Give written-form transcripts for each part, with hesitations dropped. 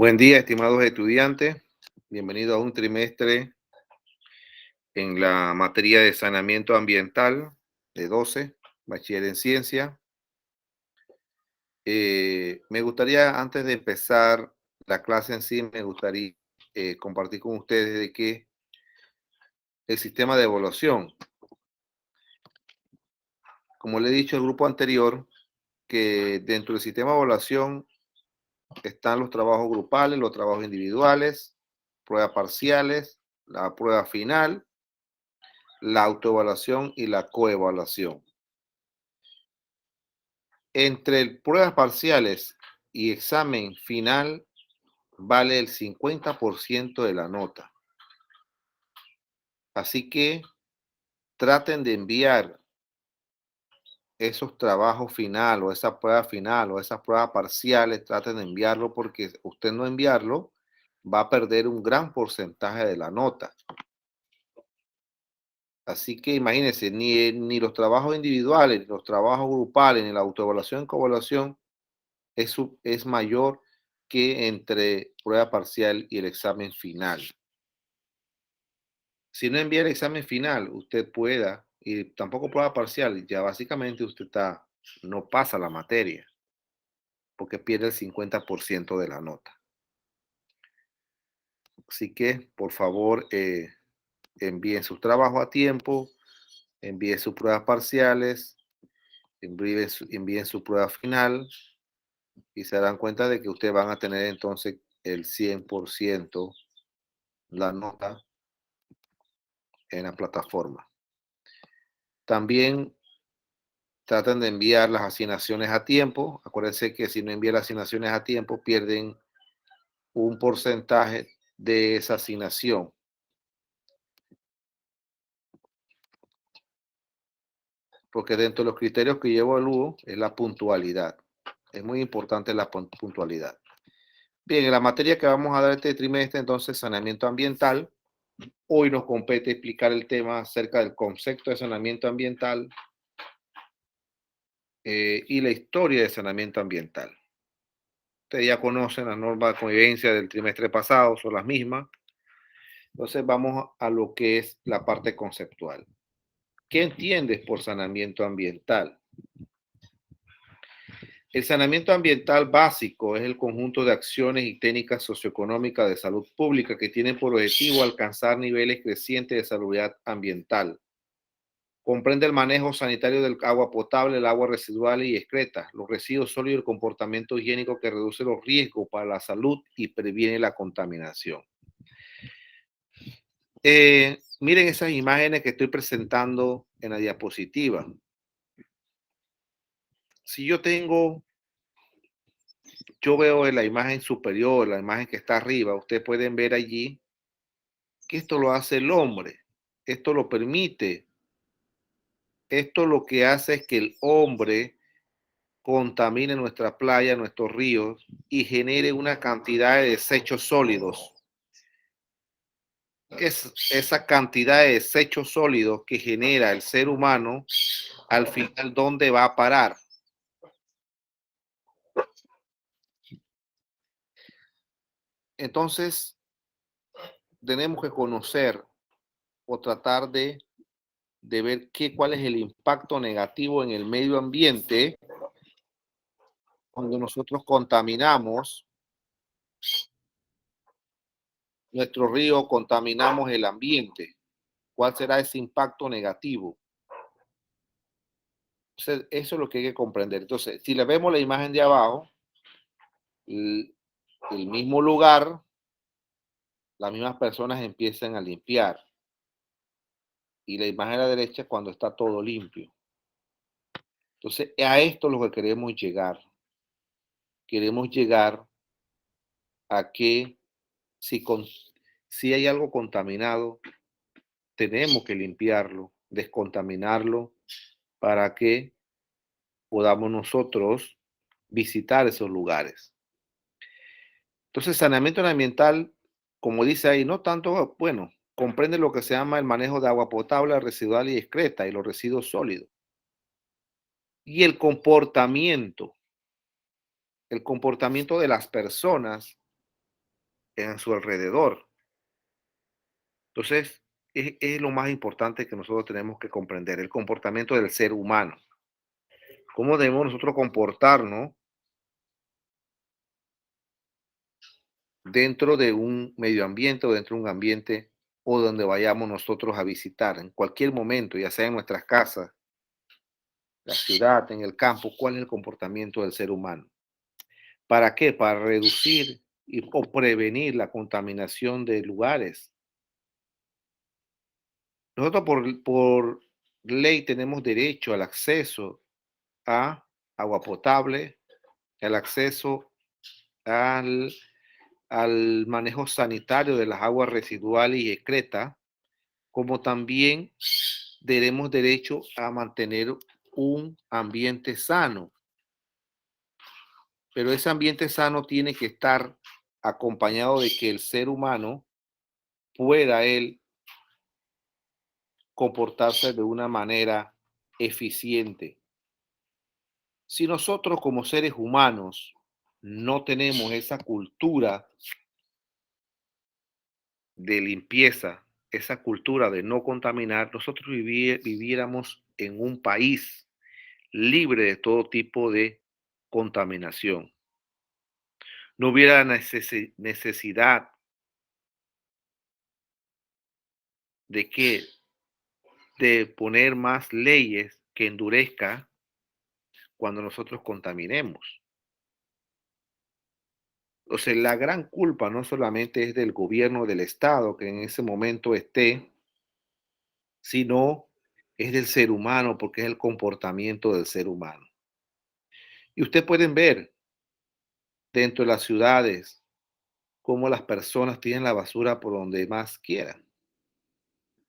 Buen día, estimados estudiantes. Bienvenidos a un trimestre en la materia de saneamiento ambiental de 12, bachiller en ciencia. Me gustaría, antes de empezar la clase en sí, me gustaría compartir con ustedes de que el sistema de evaluación, como le he dicho al grupo anterior, que dentro del sistema de evaluación están los trabajos grupales, los trabajos individuales, pruebas parciales, la prueba final, la autoevaluación y la coevaluación. Entre pruebas parciales y examen final vale el 50% de la nota. Así que traten de enviar esos trabajos final o esa prueba final o esas pruebas parciales, traten de enviarlo porque usted no enviarlo va a perder un gran porcentaje de la nota. Así que imagínense, ni los trabajos individuales, ni los trabajos grupales, ni la autoevaluación y coevaluación es mayor que entre prueba parcial y el examen final. Si no envía el examen final, usted pueda, y tampoco prueba parcial, ya básicamente usted no pasa la materia, porque pierde el 50% de la nota. Así que, por favor, envíen sus trabajos a tiempo, envíen sus pruebas parciales, envíen su prueba final y se dan cuenta de que ustedes van a tener entonces el 100% la nota en la plataforma. También traten de enviar las asignaciones a tiempo. Acuérdense que si no envían las asignaciones a tiempo, pierden un porcentaje de esa asignación. Porque dentro de los criterios que yo evalúo es la puntualidad. Es muy importante la puntualidad. Bien, en la materia que vamos a dar este trimestre, entonces, saneamiento ambiental. Hoy nos compete explicar el tema acerca del concepto de saneamiento ambiental y la historia de saneamiento ambiental. Ustedes ya conocen las normas de convivencia del trimestre pasado, son las mismas. Entonces vamos a lo que es la parte conceptual. ¿Qué entiendes por saneamiento ambiental? El saneamiento ambiental básico es el conjunto de acciones y técnicas socioeconómicas de salud pública que tienen por objetivo alcanzar niveles crecientes de salubridad ambiental. Comprende el manejo sanitario del agua potable, el agua residual y excreta, los residuos sólidos y el comportamiento higiénico que reduce los riesgos para la salud y previene la contaminación. Miren esas imágenes que estoy presentando en la diapositiva. Si yo veo en la imagen superior, la imagen que está arriba, ustedes pueden ver allí que esto lo hace el hombre. Esto lo permite. Esto lo que hace es que el hombre contamine nuestra playa, nuestros ríos y genere una cantidad de desechos sólidos. Es esa cantidad de desechos sólidos que genera el ser humano, al final, ¿dónde va a parar? Entonces, tenemos que conocer o tratar de ver cuál es el impacto negativo en el medio ambiente cuando nosotros contaminamos nuestro río, contaminamos el ambiente. ¿Cuál será ese impacto negativo? Entonces, eso es lo que hay que comprender. Entonces, si le vemos la imagen de abajo, el mismo lugar, las mismas personas empiezan a limpiar. Y la imagen a la derecha cuando está todo limpio. Entonces, a esto es lo que queremos llegar. Queremos llegar a que si hay algo contaminado, tenemos que limpiarlo, descontaminarlo, para que podamos nosotros visitar esos lugares. Entonces, saneamiento ambiental, como dice ahí, no tanto, bueno, comprende lo que se llama el manejo de agua potable, residual y excreta y los residuos sólidos. Y el comportamiento de las personas en su alrededor. Entonces, es lo más importante que nosotros tenemos que comprender, el comportamiento del ser humano. ¿Cómo debemos nosotros comportarnos dentro de un medio ambiente o dentro de un ambiente o donde vayamos nosotros a visitar en cualquier momento, ya sea en nuestras casas, la ciudad, en el campo? ¿Cuál es el comportamiento del ser humano? ¿Para qué? Para reducir o prevenir la contaminación de lugares. Nosotros por ley tenemos derecho al acceso a agua potable, el acceso al, al manejo sanitario de las aguas residuales y excretas, como también tenemos derecho a mantener un ambiente sano. Pero ese ambiente sano tiene que estar acompañado de que el ser humano pueda él comportarse de una manera eficiente. Si nosotros como seres humanos no tenemos esa cultura de limpieza, esa cultura de no contaminar, nosotros viviéramos en un país libre de todo tipo de contaminación. No hubiera necesidad de que de poner más leyes que endurezca cuando nosotros contaminemos. O sea, la gran culpa no solamente es del gobierno del Estado que en ese momento esté, sino es del ser humano, porque es el comportamiento del ser humano. Y ustedes pueden ver dentro de las ciudades cómo las personas tienen la basura por donde más quieran,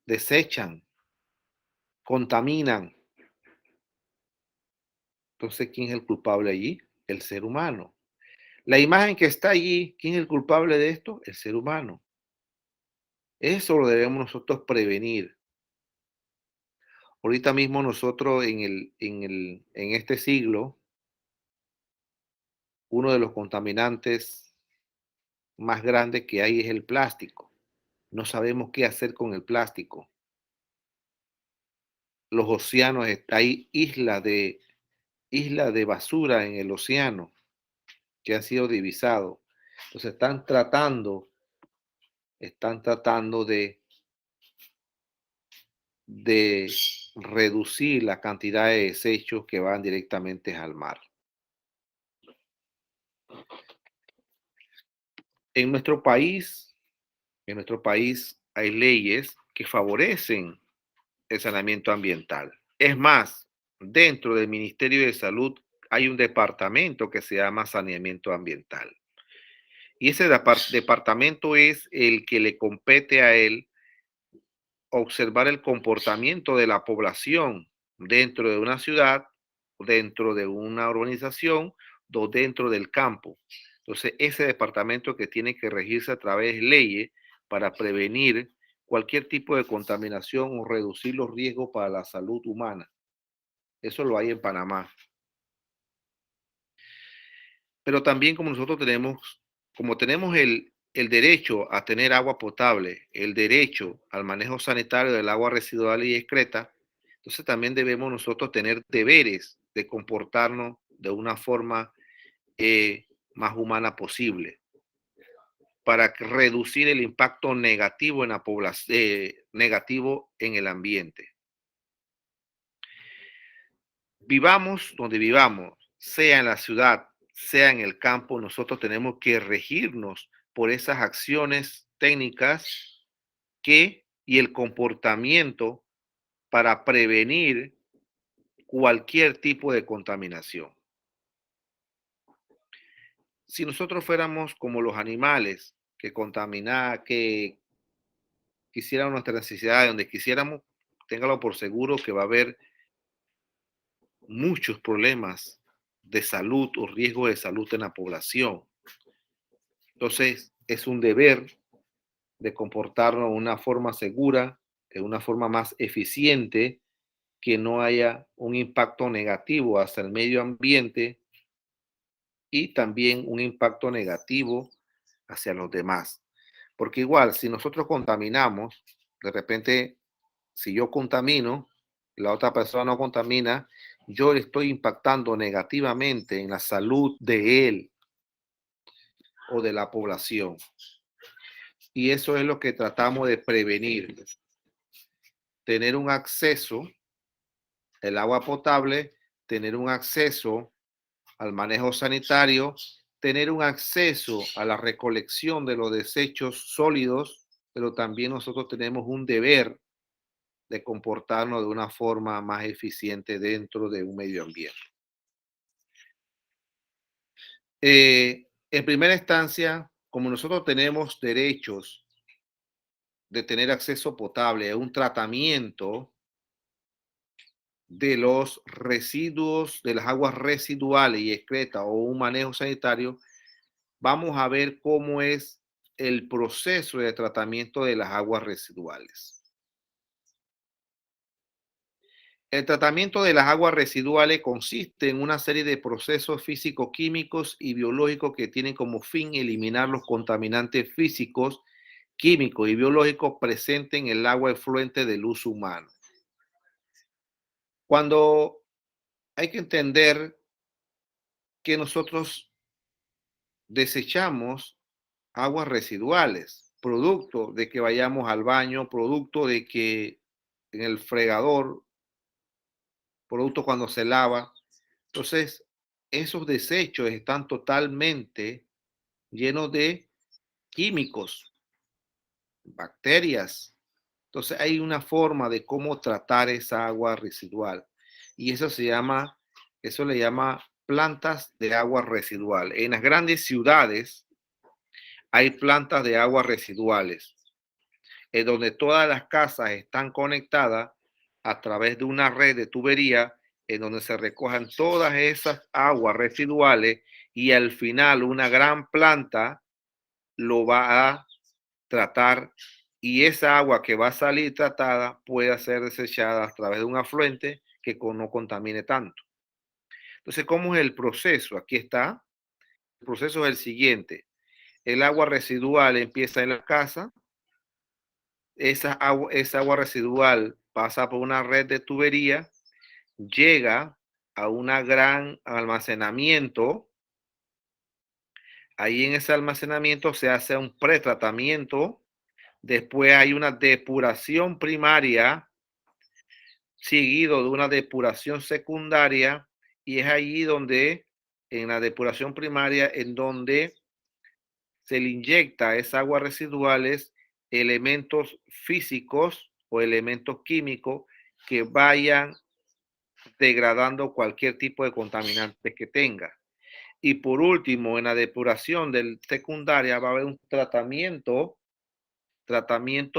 desechan, contaminan. Entonces, ¿quién es el culpable allí? El ser humano. La imagen que está allí, ¿quién es el culpable de esto? El ser humano. Eso lo debemos nosotros prevenir. Ahorita mismo nosotros en este siglo, uno de los contaminantes más grandes que hay es el plástico. No sabemos qué hacer con el plástico. Los océanos, hay islas de basura en el océano que han sido divisados. Entonces están tratando de reducir la cantidad de desechos que van directamente al mar. En nuestro país, en nuestro país hay leyes que favorecen el saneamiento ambiental. Es más, dentro del Ministerio de Salud hay un departamento que se llama saneamiento ambiental. Y ese departamento es el que le compete a él observar el comportamiento de la población dentro de una ciudad, dentro de una urbanización o dentro del campo. Entonces, ese departamento que tiene que regirse a través de leyes para prevenir cualquier tipo de contaminación o reducir los riesgos para la salud humana. Eso lo hay en Panamá. Pero también como tenemos el derecho a tener agua potable, el derecho al manejo sanitario del agua residual y excreta, entonces también debemos nosotros tener deberes de comportarnos de una forma más humana posible para reducir el impacto negativo en la población, negativo en el ambiente. Vivamos donde vivamos, sea en la ciudad, sea en el campo, nosotros tenemos que regirnos por esas acciones técnicas y el comportamiento para prevenir cualquier tipo de contaminación. Si nosotros fuéramos como los animales que quisieran nuestra necesidad, donde quisiéramos, téngalo por seguro que va a haber muchos problemas de salud o riesgo de salud en la población. Entonces, es un deber de comportarnos de una forma segura, de una forma más eficiente, que no haya un impacto negativo hacia el medio ambiente y también un impacto negativo hacia los demás. Porque igual, si nosotros contaminamos, de repente, si yo contamino, la otra persona no contamina, yo le estoy impactando negativamente en la salud de él o de la población. Y eso es lo que tratamos de prevenir. Tener un acceso, el agua potable, tener un acceso al manejo sanitario, tener un acceso a la recolección de los desechos sólidos, pero también nosotros tenemos un deber de comportarnos de una forma más eficiente dentro de un medio ambiente. En primera instancia, como nosotros tenemos derechos de tener acceso potable a un tratamiento de los residuos, de las aguas residuales y excretas o un manejo sanitario, vamos a ver cómo es el proceso de tratamiento de las aguas residuales. El tratamiento de las aguas residuales consiste en una serie de procesos físico-químicos y biológicos que tienen como fin eliminar los contaminantes físicos, químicos y biológicos presentes en el agua efluente del uso humano. Cuando hay que entender que nosotros desechamos aguas residuales, producto de que vayamos al baño, producto de que en el fregador, producto cuando se lava. Entonces, esos desechos están totalmente llenos de químicos, bacterias. Entonces, hay una forma de cómo tratar esa agua residual y eso le llama plantas de agua residual. En las grandes ciudades hay plantas de aguas residuales, en donde todas las casas están conectadas a través de una red de tubería, en donde se recojan todas esas aguas residuales y al final una gran planta lo va a tratar y esa agua que va a salir tratada puede ser desechada a través de un afluente que no contamine tanto. Entonces, ¿cómo es el proceso? Aquí está. El proceso es el siguiente. El agua residual empieza en la casa. Esa agua residual pasa por una red de tubería, llega a un gran almacenamiento. Ahí en ese almacenamiento se hace un pretratamiento. Después hay una depuración primaria, seguido de una depuración secundaria. Y es allí donde, en la depuración primaria, en donde se le inyecta a esas aguas residuales elementos físicos o elementos químicos que vayan degradando cualquier tipo de contaminantes que tenga. Y por último, en la depuración del secundaria va a haber un tratamiento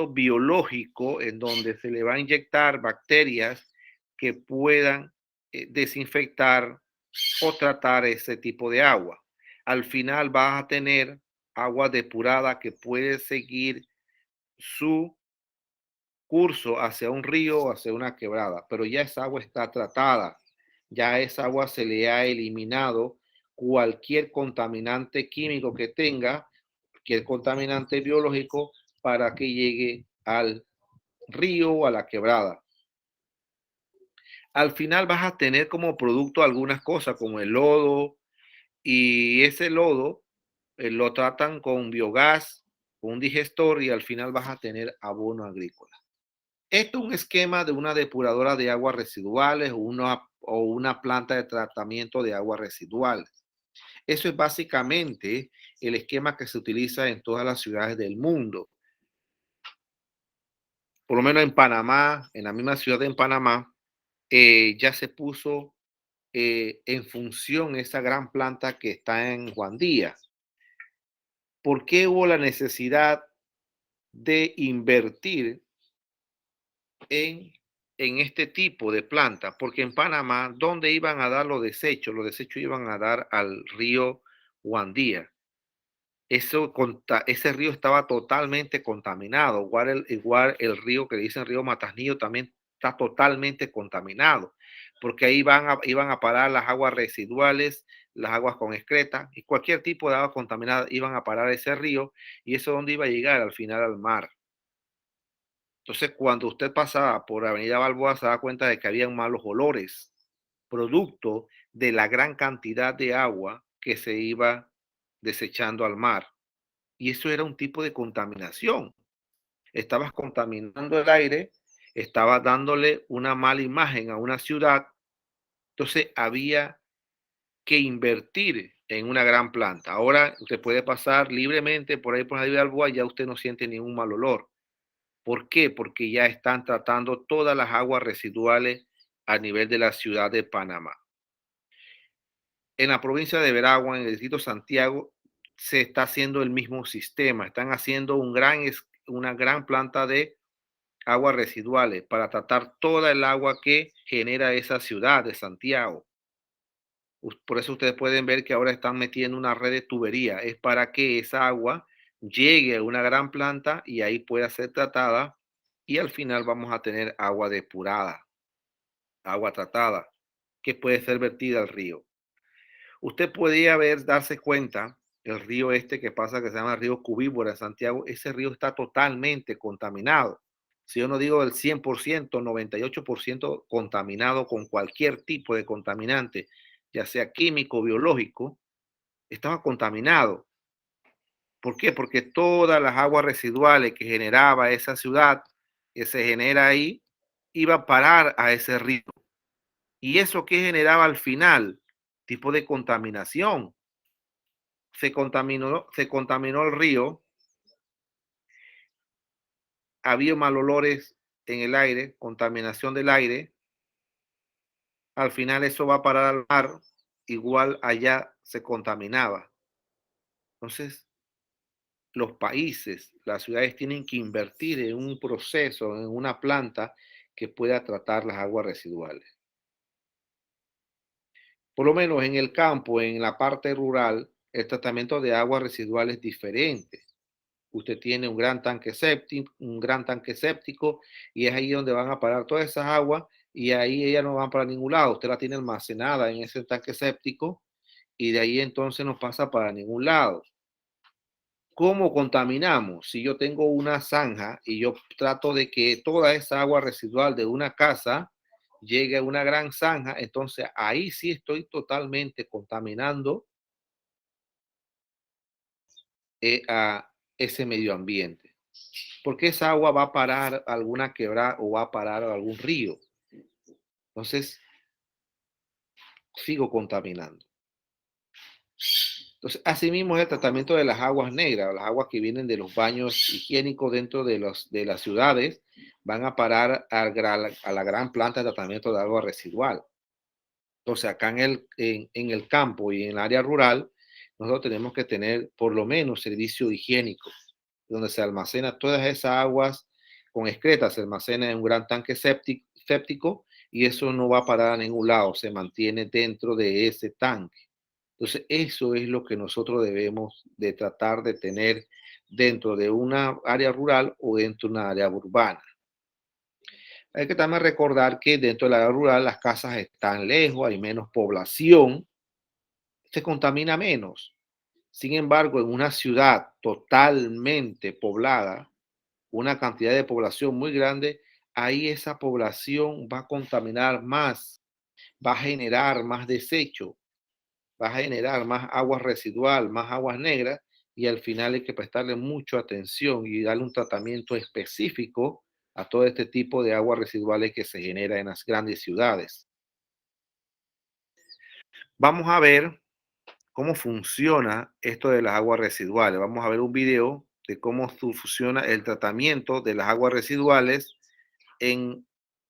biológico en donde se le va a inyectar bacterias que puedan desinfectar o tratar ese tipo de agua. Al final vas a tener agua depurada que puede seguir su curso hacia un río o hacia una quebrada, pero ya esa agua está tratada, ya esa agua se le ha eliminado cualquier contaminante químico que tenga, cualquier contaminante biológico para que llegue al río o a la quebrada. Al final vas a tener como producto algunas cosas como el lodo y ese lodo lo tratan con biogás, con un digestor y al final vas a tener abono agrícola. Esto es un esquema de una depuradora de aguas residuales o una planta de tratamiento de aguas residuales. Eso es básicamente el esquema que se utiliza en todas las ciudades del mundo. Por lo menos en Panamá, en la misma ciudad de Panamá, ya se puso en función esa gran planta que está en Juan Díaz. ¿Por qué hubo la necesidad de invertir en, en este tipo de planta? Porque en Panamá, ¿dónde iban a dar los desechos? Los desechos iban a dar al río Guandía. Ese río estaba totalmente contaminado, igual el río que le dicen río Matasnillo también está totalmente contaminado, porque ahí iban a parar las aguas residuales, las aguas con excreta y cualquier tipo de agua contaminada iban a parar ese río y eso es donde iba a llegar al final al mar. Entonces, cuando usted pasaba por Avenida Balboa, se da cuenta de que había malos olores, producto de la gran cantidad de agua que se iba desechando al mar. Y eso era un tipo de contaminación. Estabas contaminando el aire, estabas dándole una mala imagen a una ciudad. Entonces, había que invertir en una gran planta. Ahora usted puede pasar libremente por ahí por la Avenida Balboa, ya usted no siente ningún mal olor. ¿Por qué? Porque ya están tratando todas las aguas residuales a nivel de la ciudad de Panamá. En la provincia de Veragua, en el distrito Santiago, se está haciendo el mismo sistema. Están haciendo una gran planta de aguas residuales para tratar toda el agua que genera esa ciudad de Santiago. Por eso ustedes pueden ver que ahora están metiendo una red de tubería. Es para que esa agua llegue a una gran planta y ahí pueda ser tratada y al final vamos a tener agua depurada, agua tratada, que puede ser vertida al río. Usted podría darse cuenta, el río este que pasa, que se llama Río Cubíbora en Santiago, ese río está totalmente contaminado. Si yo no digo el 100%, 98% contaminado con cualquier tipo de contaminante, ya sea químico, biológico, estaba contaminado. ¿Por qué? Porque todas las aguas residuales que generaba esa ciudad, que se genera ahí, iba a parar a ese río. ¿Y eso qué generaba al final? Tipo de contaminación. Se contaminó el río, había mal olores en el aire, contaminación del aire, al final eso va a parar al mar, igual allá se contaminaba. Entonces, los países, las ciudades tienen que invertir en un proceso, en una planta que pueda tratar las aguas residuales. Por lo menos en el campo, en la parte rural, el tratamiento de aguas residuales es diferente. Usted tiene un gran tanque séptico y es ahí donde van a parar todas esas aguas y ahí ellas no van para ningún lado. Usted la tiene almacenada en ese tanque séptico y de ahí entonces no pasa para ningún lado. ¿Cómo contaminamos? Si yo tengo una zanja y yo trato de que toda esa agua residual de una casa llegue a una gran zanja, entonces ahí sí estoy totalmente contaminando a ese medio ambiente. Porque esa agua va a parar a alguna quebrada o va a parar a algún río. Entonces, sigo contaminando. Entonces, asimismo es el tratamiento de las aguas negras, las aguas que vienen de los baños higiénicos dentro de las ciudades, van a parar a la gran planta de tratamiento de agua residual. Entonces, acá en el campo y en el área rural, nosotros tenemos que tener por lo menos servicio higiénico, donde se almacena todas esas aguas con excretas, se almacena en un gran tanque séptico y eso no va a parar a ningún lado, se mantiene dentro de ese tanque. Entonces, eso es lo que nosotros debemos de tratar de tener dentro de una área rural o dentro de una área urbana. Hay que también recordar que dentro del área rural las casas están lejos, hay menos población, se contamina menos. Sin embargo, en una ciudad totalmente poblada, una cantidad de población muy grande, ahí esa población va a contaminar más, va a generar más desecho, va a generar más agua residual, más aguas negras y al final hay que prestarle mucha atención y darle un tratamiento específico a todo este tipo de aguas residuales que se genera en las grandes ciudades. Vamos a ver cómo funciona esto de las aguas residuales. Vamos a ver un video de cómo funciona el tratamiento de las aguas residuales en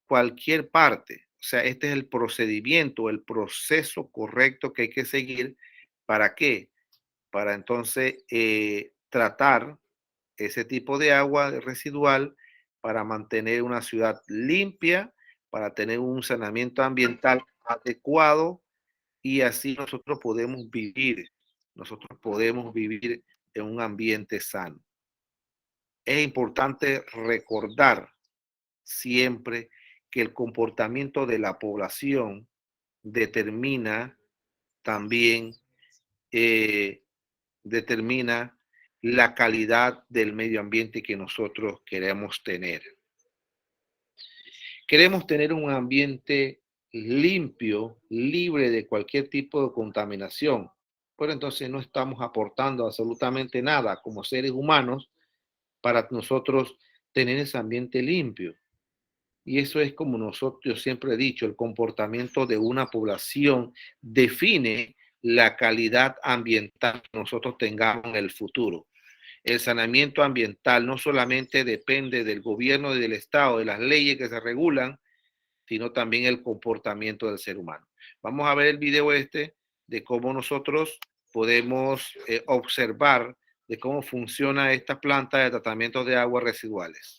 cualquier parte. O sea, este es el procedimiento, el proceso correcto que hay que seguir. ¿Para qué? Para entonces tratar ese tipo de agua residual para mantener una ciudad limpia, para tener un saneamiento ambiental adecuado y así nosotros podemos vivir en un ambiente sano. Es importante recordar siempre que el comportamiento de la población determina también determina la calidad del medio ambiente que nosotros queremos tener. Queremos tener un ambiente limpio, libre de cualquier tipo de contaminación, pero entonces no estamos aportando absolutamente nada como seres humanos para nosotros tener ese ambiente limpio. Y eso es como nosotros, yo siempre he dicho, el comportamiento de una población define la calidad ambiental que nosotros tengamos en el futuro. El saneamiento ambiental no solamente depende del gobierno y del Estado, de las leyes que se regulan, sino también el comportamiento del ser humano. Vamos a ver el video de cómo nosotros podemos observar de cómo funciona esta planta de tratamiento de aguas residuales.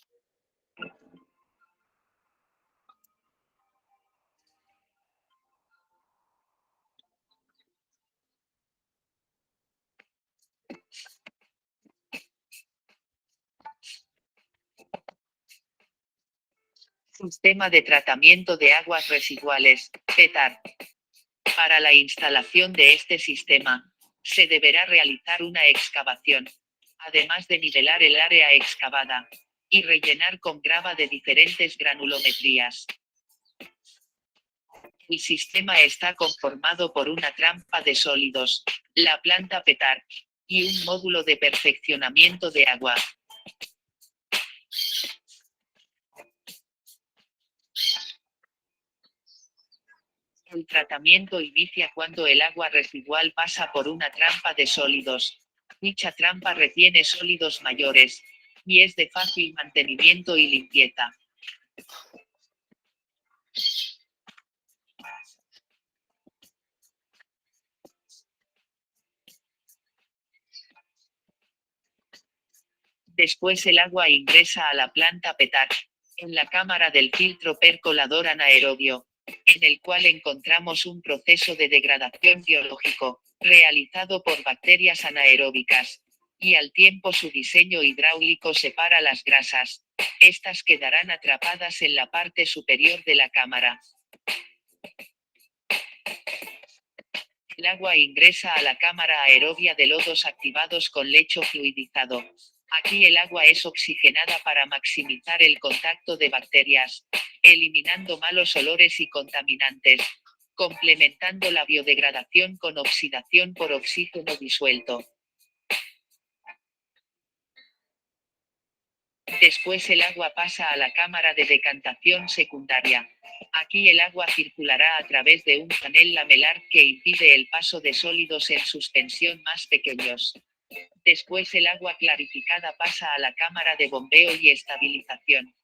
Sistema de tratamiento de aguas residuales, PETAR. Para la instalación de este sistema, se deberá realizar una excavación, además de nivelar el área excavada, y rellenar con grava de diferentes granulometrías. El sistema está conformado por una trampa de sólidos, la planta PETAR, y un módulo de perfeccionamiento de agua. El tratamiento inicia cuando el agua residual pasa por una trampa de sólidos. Dicha trampa retiene sólidos mayores, y es de fácil mantenimiento y limpieza. Después el agua ingresa a la planta PETAR, en la cámara del filtro percolador anaerobio, en el cual encontramos un proceso de degradación biológico, realizado por bacterias anaeróbicas, y al tiempo su diseño hidráulico separa las grasas. Estas quedarán atrapadas en la parte superior de la cámara. El agua ingresa a la cámara aerobia de lodos activados con lecho fluidizado. Aquí el agua es oxigenada para maximizar el contacto de bacterias, eliminando malos olores y contaminantes, complementando la biodegradación con oxidación por oxígeno disuelto. Después el agua pasa a la cámara de decantación secundaria. Aquí el agua circulará a través de un panel lamelar que impide el paso de sólidos en suspensión más pequeños. Después el agua clarificada pasa a la cámara de bombeo y estabilización.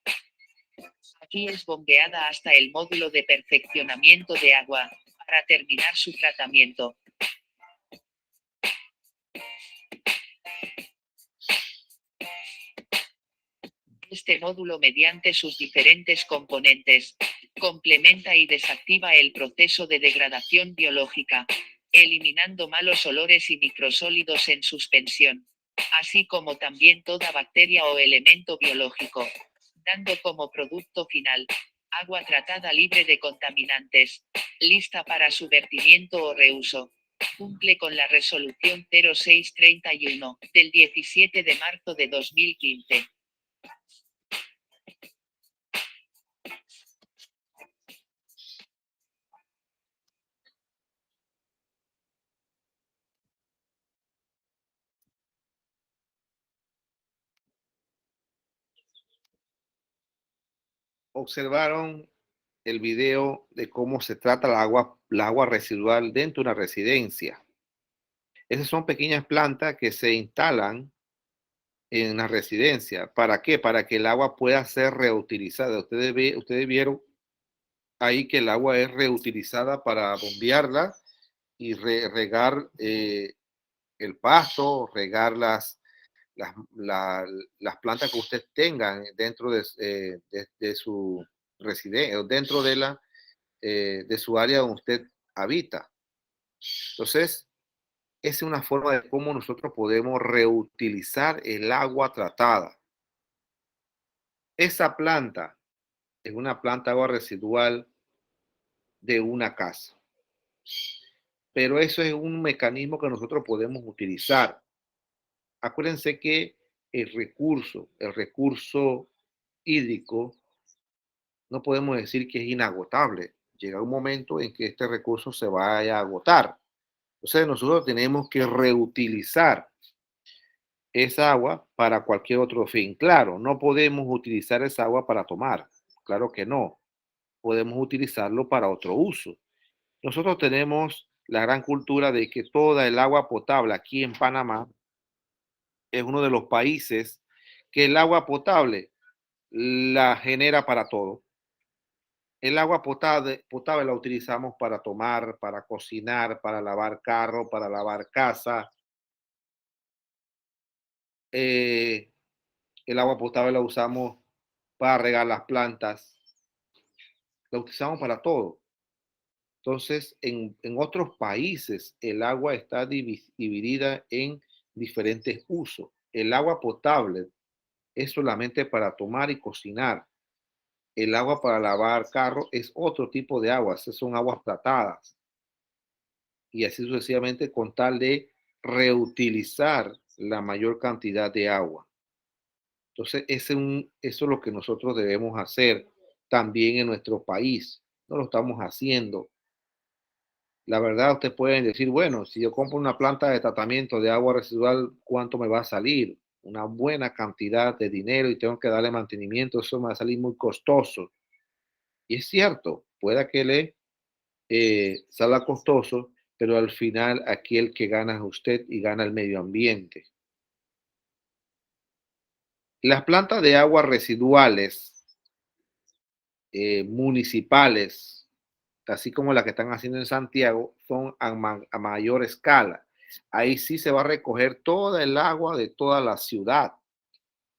Aquí es bombeada hasta el módulo de perfeccionamiento de agua, para terminar su tratamiento. Este módulo, mediante sus diferentes componentes, complementa y desactiva el proceso de degradación biológica, eliminando malos olores y microsólidos en suspensión, así como también toda bacteria o elemento biológico, dando como producto final agua tratada libre de contaminantes, lista para su vertimiento o reuso. Cumple con la resolución 0631 del 17 de marzo de 2015. Observaron el video de cómo se trata la agua residual dentro de una residencia. Esas son pequeñas plantas que se instalan en la residencia. ¿Para qué? Para que el agua pueda ser reutilizada. Ustedes vieron ahí que el agua es reutilizada para bombearla y regar el pasto, regar las plantas que usted tenga dentro de su residencia, dentro de su área donde usted habita. Entonces, esa es una forma de cómo nosotros podemos reutilizar el agua tratada. Esa planta es una planta de agua residual de una casa. Pero eso es un mecanismo que nosotros podemos utilizar. Acuérdense que el recurso hídrico, no podemos decir que es inagotable. Llega un momento en que este recurso se vaya a agotar. Entonces nosotros tenemos que reutilizar esa agua para cualquier otro fin. Claro, no podemos utilizar esa agua para tomar. Claro que no. Podemos utilizarlo para otro uso. Nosotros tenemos la gran cultura de que toda el agua potable aquí en Panamá es uno de los países que el agua potable la genera para todo. El agua potable la utilizamos para tomar, para cocinar, para lavar carro, para lavar casa. Eh, el agua potable la usamos para regar las plantas. La utilizamos para todo. Entonces, en otros países el agua está dividida en diferentes usos. El agua potable es solamente para tomar y cocinar. El agua para lavar carro es otro tipo de agua, esas son aguas tratadas. Y así sucesivamente con tal de reutilizar la mayor cantidad de agua. Entonces, eso es lo que nosotros debemos hacer también en nuestro país. No lo estamos haciendo. La verdad, ustedes pueden decir, bueno, si yo compro una planta de tratamiento de agua residual, ¿cuánto me va a salir? Una buena cantidad de dinero y tengo que darle mantenimiento, eso me va a salir muy costoso. Y es cierto, pueda que le salga costoso, pero al final aquí el que gana es usted y gana el medio ambiente. Las plantas de aguas residuales municipales, así como las que están haciendo en Santiago, son a mayor escala. Ahí sí se va a recoger toda el agua de toda la ciudad,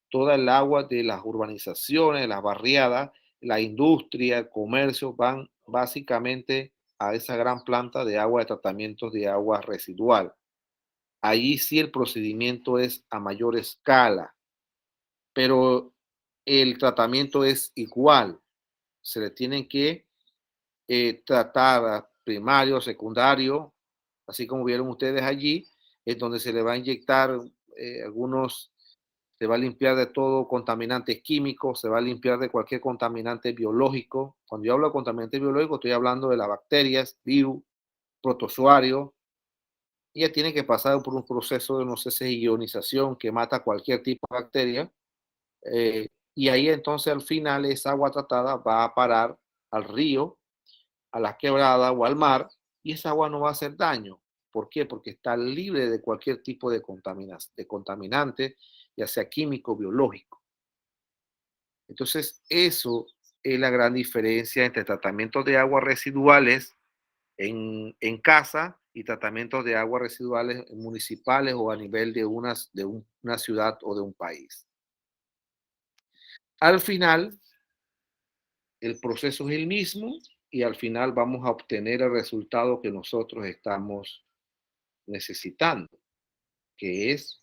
toda el agua de las urbanizaciones, las barriadas, la industria, el comercio, van básicamente a esa gran planta de agua de tratamiento de agua residual. Allí sí el procedimiento es a mayor escala, pero el tratamiento es igual. Se le tienen que tratar primario, secundario, así como vieron ustedes allí, es donde se le va a inyectar algunos, se va a limpiar de todo contaminantes químicos, se va a limpiar de cualquier contaminante biológico. Cuando yo hablo de contaminante biológico, estoy hablando de las bacterias, virus, protozoarios. Y ya tiene que pasar por un proceso de, no sé si ionización que mata cualquier tipo de bacteria. Y ahí entonces al final esa agua tratada va a parar al río, a la quebrada o al mar, y esa agua no va a hacer daño. ¿Por qué? Porque está libre de cualquier tipo de contaminante, ya sea químico o biológico. Entonces, eso es la gran diferencia entre tratamientos de aguas residuales en casa y tratamientos de aguas residuales municipales o a nivel de una ciudad o de un país. Al final, el proceso es el mismo y al final vamos a obtener el resultado que nosotros estamos necesitando, que es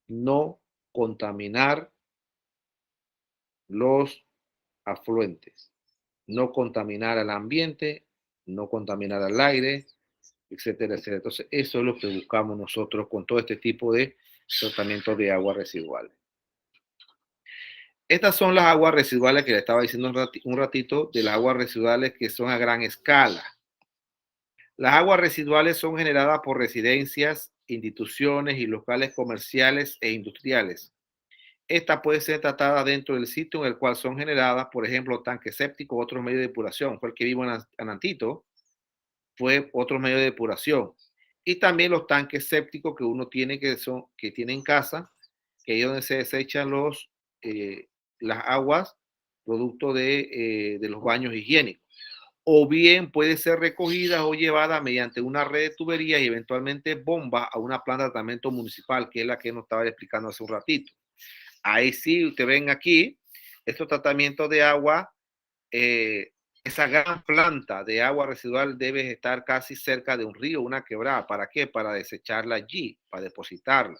no contaminar los afluentes, no contaminar al ambiente, no contaminar al aire, etcétera, etcétera. Entonces, eso es lo que buscamos nosotros con todo este tipo de tratamiento de aguas residuales. Estas son las aguas residuales que le estaba diciendo un ratito, de las aguas residuales que son a gran escala. Las aguas residuales son generadas por residencias, instituciones y locales comerciales e industriales. Esta puede ser tratada dentro del sitio en el cual son generadas, por ejemplo, tanques sépticos u otros medios de depuración. Fue el que vivo en Anantito, fue otro medio de depuración. Y también los tanques sépticos que uno tiene que tiene en casa, que es donde se desechan las aguas producto de los baños higiénicos. O bien puede ser recogida o llevada mediante una red de tuberías y eventualmente bomba a una planta de tratamiento municipal, que es la que nos estaba explicando hace un ratito. Ahí sí, usted ven aquí, estos tratamientos de agua, esa gran planta de agua residual debe estar casi cerca de un río, una quebrada. ¿Para qué? Para desecharla allí, para depositarla.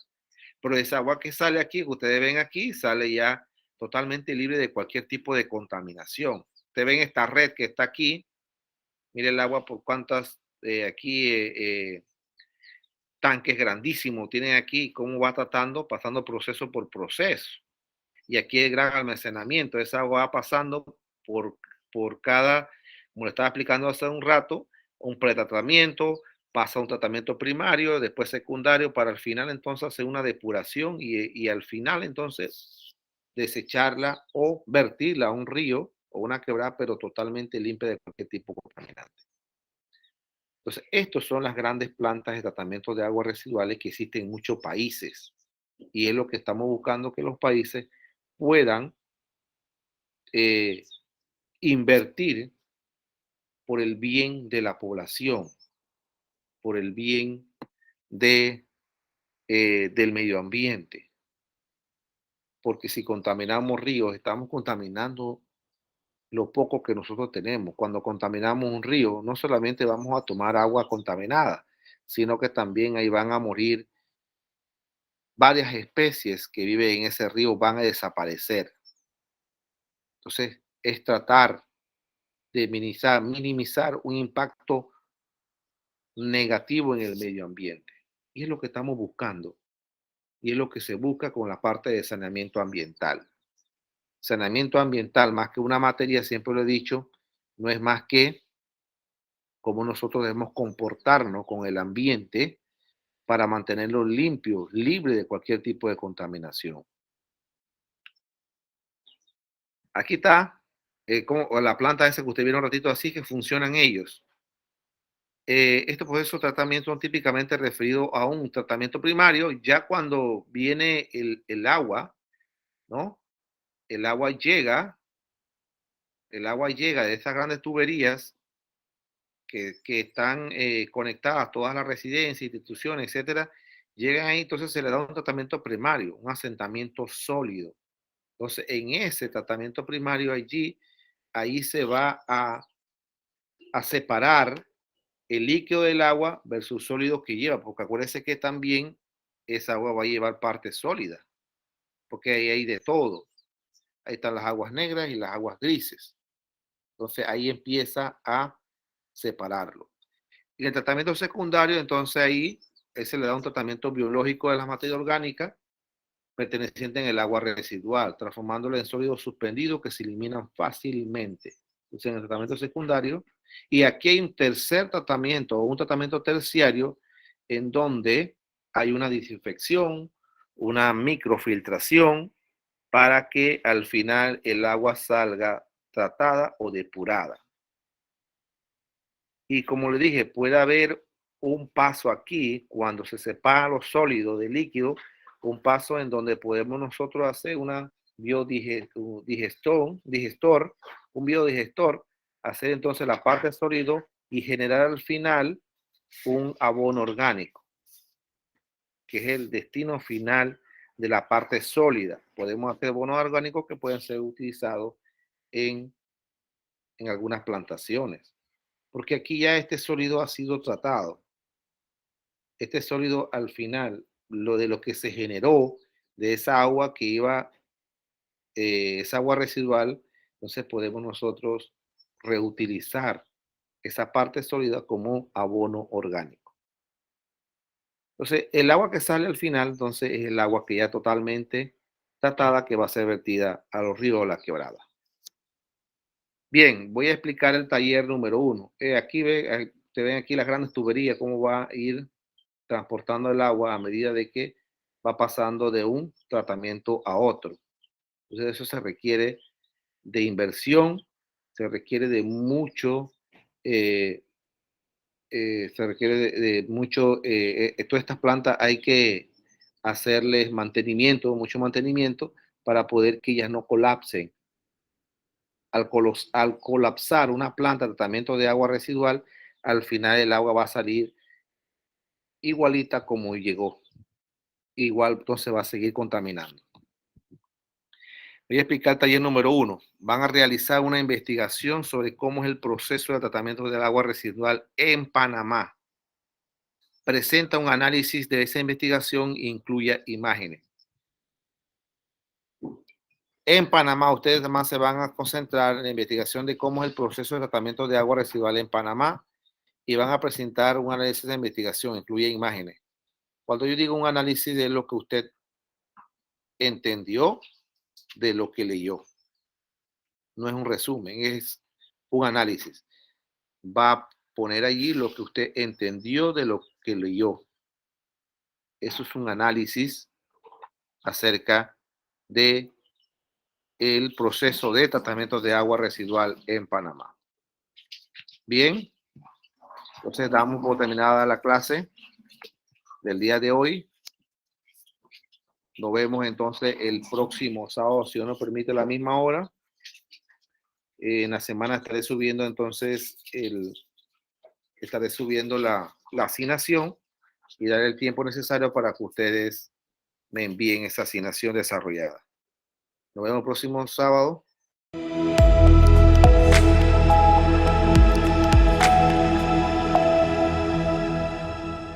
Pero esa agua que sale aquí, que ustedes ven aquí, sale ya totalmente libre de cualquier tipo de contaminación. Ustedes ven esta red que está aquí, mire el agua por cuántas tanques grandísimos tienen aquí, cómo va tratando, pasando proceso por proceso. Y aquí el gran almacenamiento, esa agua va pasando por cada, como le estaba explicando hace un rato, un pretratamiento, pasa a un tratamiento primario, después secundario, para al final entonces hacer una depuración y al final entonces desecharla o vertirla a un río o una quebrada, pero totalmente limpia de cualquier tipo de contaminante. Entonces, estas son las grandes plantas de tratamiento de aguas residuales que existen en muchos países. Y es lo que estamos buscando, que los países puedan eh, invertir por el bien de la población, por el bien de, del medio ambiente. Porque si contaminamos ríos, estamos contaminando lo poco que nosotros tenemos. Cuando contaminamos un río, no solamente vamos a tomar agua contaminada, sino que también ahí van a morir varias especies que viven en ese río, van a desaparecer. Entonces, es tratar de minimizar un impacto negativo en el medio ambiente. Y es lo que estamos buscando. Y es lo que se busca con la parte de saneamiento ambiental. Saneamiento ambiental, más que una materia, siempre lo he dicho, no es más que cómo nosotros debemos comportarnos con el ambiente para mantenerlo limpio, libre de cualquier tipo de contaminación. Aquí está como la planta esa que usted vieron un ratito así, que funcionan ellos. Estos procesos de tratamiento son típicamente referidos a un tratamiento primario, ya cuando viene el agua, ¿no? El agua llega, el agua llega de esas grandes tuberías que están conectadas a todas las residencias, instituciones, etcétera, llegan ahí, entonces se le da un tratamiento primario, un asentamiento sólido. Entonces, en ese tratamiento primario allí, ahí se va a separar el líquido del agua versus sólido que lleva, porque acuérdense que también esa agua va a llevar parte sólida, porque ahí hay de todo. Ahí están las aguas negras y las aguas grises. Entonces ahí empieza a separarlo. Y el tratamiento secundario, entonces ahí se le da un tratamiento biológico de la materia orgánica perteneciente en el agua residual, transformándolo en sólidos suspendidos que se eliminan fácilmente. Entonces, en el tratamiento secundario, y aquí hay un tercer tratamiento o un tratamiento terciario en donde hay una desinfección, una microfiltración para que al final el agua salga tratada o depurada. Y como le dije, puede haber un paso aquí cuando se separa lo sólido del líquido, un paso en donde podemos nosotros hacer una un biodigestor, hacer entonces la parte sólido y generar al final un abono orgánico, que es el destino final de la parte sólida. Podemos hacer abonos orgánicos que pueden ser utilizados en, en algunas plantaciones, porque aquí ya este sólido ha sido tratado. Este sólido al final, lo de lo que se generó de esa agua que iba, esa agua residual, entonces podemos nosotros reutilizar esa parte sólida como abono orgánico. Entonces, el agua que sale al final, entonces, es el agua que ya totalmente tratada, que va a ser vertida a los ríos o la quebrada. Bien, voy a explicar el taller número 1. Aquí te ven aquí las grandes tuberías, cómo va a ir transportando el agua a medida de que va pasando de un tratamiento a otro. Entonces eso se requiere de inversión, se requiere de mucho, se requiere de mucho, todas estas plantas hay que hacerles mantenimiento, mucho mantenimiento para poder que ellas no colapsen. Al colapsar una planta de tratamiento de agua residual, al final el agua va a salir igualita como llegó. Igual entonces va a seguir contaminando. Voy a explicar el taller número 1. Van a realizar una investigación sobre cómo es el proceso de tratamiento del agua residual en Panamá. Presenta un análisis de esa investigación e incluye imágenes. En Panamá, ustedes además se van a concentrar en la investigación de cómo es el proceso de tratamiento de agua residual en Panamá y van a presentar un análisis de investigación, incluye imágenes. Cuando yo digo un análisis de lo que usted entendió de lo que leyó, no es un resumen, es un análisis. Va a poner allí lo que usted entendió de lo que leyó. Eso es un análisis acerca de el proceso de tratamiento de agua residual en Panamá. Bien, entonces damos por terminada la clase del día de hoy. Nos vemos entonces el próximo sábado, si Dios nos permite, a la misma hora. En la semana estaré subiendo entonces la asignación y daré el tiempo necesario para que ustedes me envíen esa asignación desarrollada. Nos vemos el próximo sábado.